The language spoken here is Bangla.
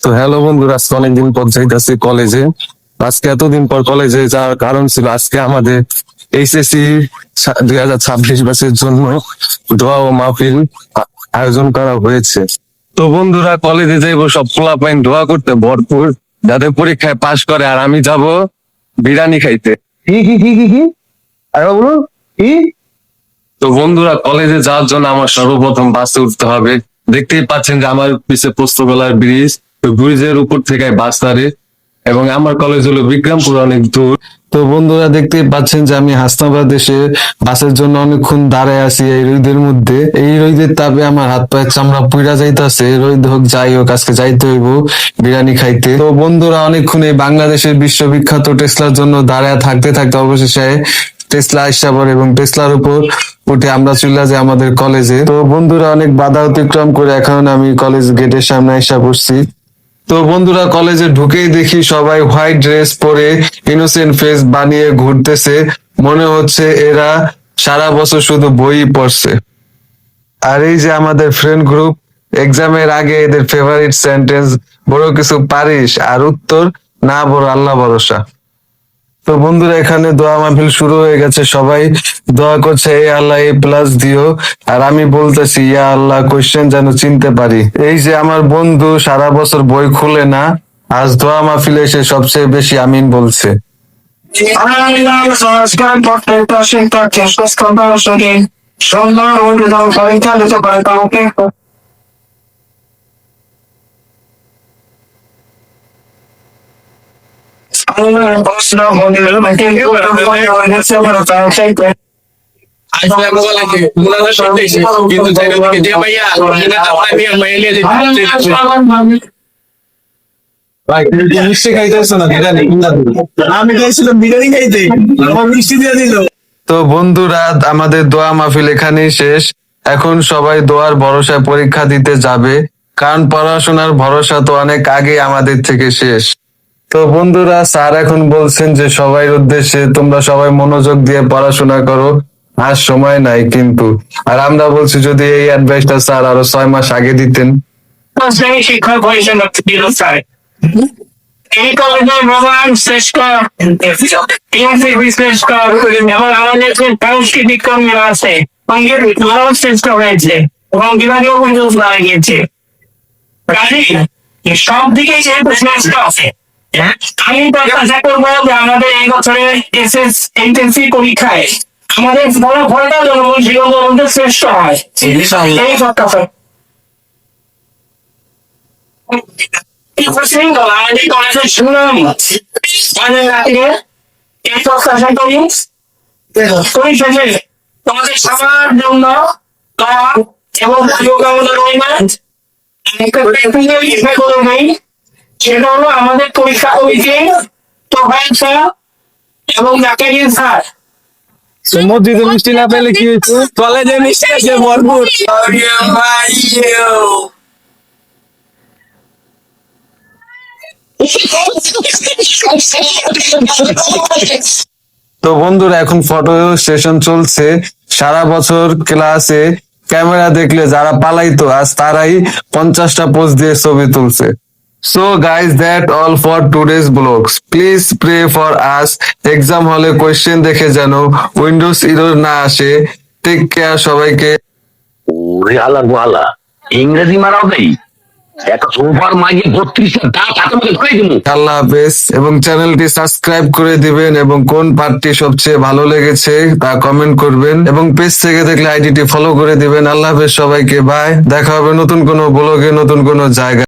তো হ্যালো বন্ধুরা, আজকে অনেকদিন পর যাইতেছি কলেজে। আজকে এতদিন পর কলেজে যাওয়ার কারণ ছিল আজকে আমাদের এইচএসসি 2026 ব্যাচের জন্য দোয়া ও মাহফিল আয়োজন করা হয়েছে। তো বন্ধুরা, কলেজে যাইবো সব পোলাপাইন দোয়া করতে ভরপুর, যাতে পরীক্ষায় পাশ করে। আর আমি যাব বিরিয়ানি খাইতে। কি কি কি কি কি আর বলুন কি? তো বন্ধুরা, কলেজে যাওয়ার জন্য আমার সর্বপ্রথম বাসে উঠতে হবে। দেখতেই পাচ্ছেন যে আমার পিছে পোস্তগোলার ব্রিজ, ব্রিজের উপর থেকে বাস ছাড়ে এবং আমার কলেজ হলো বিক্রমপুর, অনেক দূর। তো বন্ধুরা, দেখতেই পাচ্ছেন যে আমি হাসনাবাদ এসে বাসের জন্য অনেকক্ষণ দাঁড়ায় আছি এই রোদের মধ্যে। এই রোদের তাপে আমার হাত পায়ের চামড়া পুড়া যাইতেছে। রোদ হোক যাই হোক, আজকে যাইতে হইব বিরিয়ানি খাইতে। তো বন্ধুরা, অনেকক্ষণ এই বাংলাদেশের বিশ্ববিখ্যাত টেসলার জন্য দাঁড়ায় থাকতে থাকতে অবশেষে টেসলা আসা পড়ে এবং টেসলার উপর উঠে আমরা চলে যাই আমাদের কলেজে। তো বন্ধুরা, অনেক বাধা অতিক্রম করে এখন আমি কলেজ গেটের সামনে এসে পড়ছি। তো বন্ধুরা, কলেজে ঢুকেই দেখি সবাই হোয়াইট ড্রেস পরে ইনোসেন্ট ফেস বানিয়ে ঘুরতেছে। মনে হচ্ছে এরা সারা বছর শুধু বই পড়ছে। আর এই যে আমাদের ফ্রেন্ড গ্রুপ, এক্সামের আগে এদের ফেভারিট সেন্টেন্স, বড় কিছু পারিস, আর উত্তর, না বড় আল্লাহ ভরসা। তো বন্ধুরা, এখানে দোয়া মাহফিল শুরু হয়ে গেছে। সবাই দোয়া করছে, এ আল্লাহ এ প্লাস দিও। আর আমি বলতেছি, ইয়া আল্লাহ কোয়েশ্চেন যেন চিনতে পারি। এই যে আমার বন্ধু সারা বছর বই খুলে না, আজ দোয়া মাহফিলে এসে সবচেয়ে বেশি আমিন বলছে। আসলে মোবাইল আছে মোবাইল শুনতেছি কিন্তু চাইলে যে ভাইয়া এটা আমরা নিয়ে মাইলে দিতে ভাই তুমি মিষ্টি খাইতেছো না বিরিয়ানি কিনা দিল? আমি খাইছিলাম বিরিয়ানি খাইতে, আমার মিষ্টি দিয়ে দিল। তো বন্ধুরা, আমাদের দোয়া মাহফিল এখানেই শেষ। এখন সবাই দোয়ার ভরসায় পরীক্ষা দিতে যাবে, কারণ পড়াশোনার ভরসা তো অনেক আগে আমাদের থেকে শেষ। তো বন্ধুরা, স্যার এখন বলছেন যে সবাই উদ্দেশ্যে তোমরা সবাই মনোযোগ দিয়ে পড়াশোনা করো, আর সময় নাই কিন্তু। আর আমরা বলছি, যদি এই অ্যাডভাইসটা স্যার আরো 6 মাস আগে দিতেন। শ্রেণী শিক্ষক হিসেবে দিল স্যার এই কলেজের ভগবান শ্রেষ্ঠ টিএমসি শ্রেষ্ঠ এবং আমাদের যে সাংস্কৃতিক কর্মীরা আছে সঙ্গীত তারাও শ্রেষ্ঠ হয়েছে এবং বিভাগীয় পর্যন্ত দাঁড়িয়ে গিয়েছে। কাজে সব দিকেই যেহেতু শ্রেষ্ঠ আছে, আমি প্রত্যাশা করবো যে আমাদের এই বছরের এসএস এইচএসসি পরীক্ষায় আমাদের ফলাফলটা জনগণ জীবনের মধ্যে শ্রেষ্ঠ হয় এই প্রত্যাশা। শৃঙ্খলা আমাদের কলেজের সুনাম মানে এই প্রত্যাশা করি। পরিশেষে তোমাদের সবার জন্য দোয়া এবং শুভকামনা রইল। সেটা হলো আমাদের পরীক্ষা কমিটি তোফায়েল স্যার এবং জাকারিয়া স্যার। মসজিদে মিষ্টি না পেলে কি হয়েছে? কলেজে মিষ্টি আছে ভরপুর। তো বন্ধুরা, এখন ফটো সেশন চলছে। সারা বছর ক্লাসে ক্যামেরা দেখলে যারা পালাইতো, আজ তারাই 50টা পোজ দিয়ে ছবি তুলছে। So guys, that all for today's vlogs. Please pray for us. Exam হলে কোয়েশ্চেন দেখে যেন উইন্ডোজ এরর না আসে। টেক কেয়ার সবাইকে। ওরে আলা গোয়ালা, ইংরেজি মারাও নেই, একটা সোফার মাঝে 32টা দাঁত হাতে মধ্যে ধরে দিব। আল্লাহ হাফেজ, এবং চ্যানেলটি সাবস্ক্রাইব করে দিবেন এবং কোন পার্টটি সবচেয়ে ভালো লেগেছে তা কমেন্ট করবেন এবং পেজ থেকে দেখলে আইডিটি ফলো করে দিবেন। আল্লাহ হাফেজ সবাইকে, বাই। দেখা হবে নতুন কোনো ব্লগে, নতুন কোনো জায়গায়।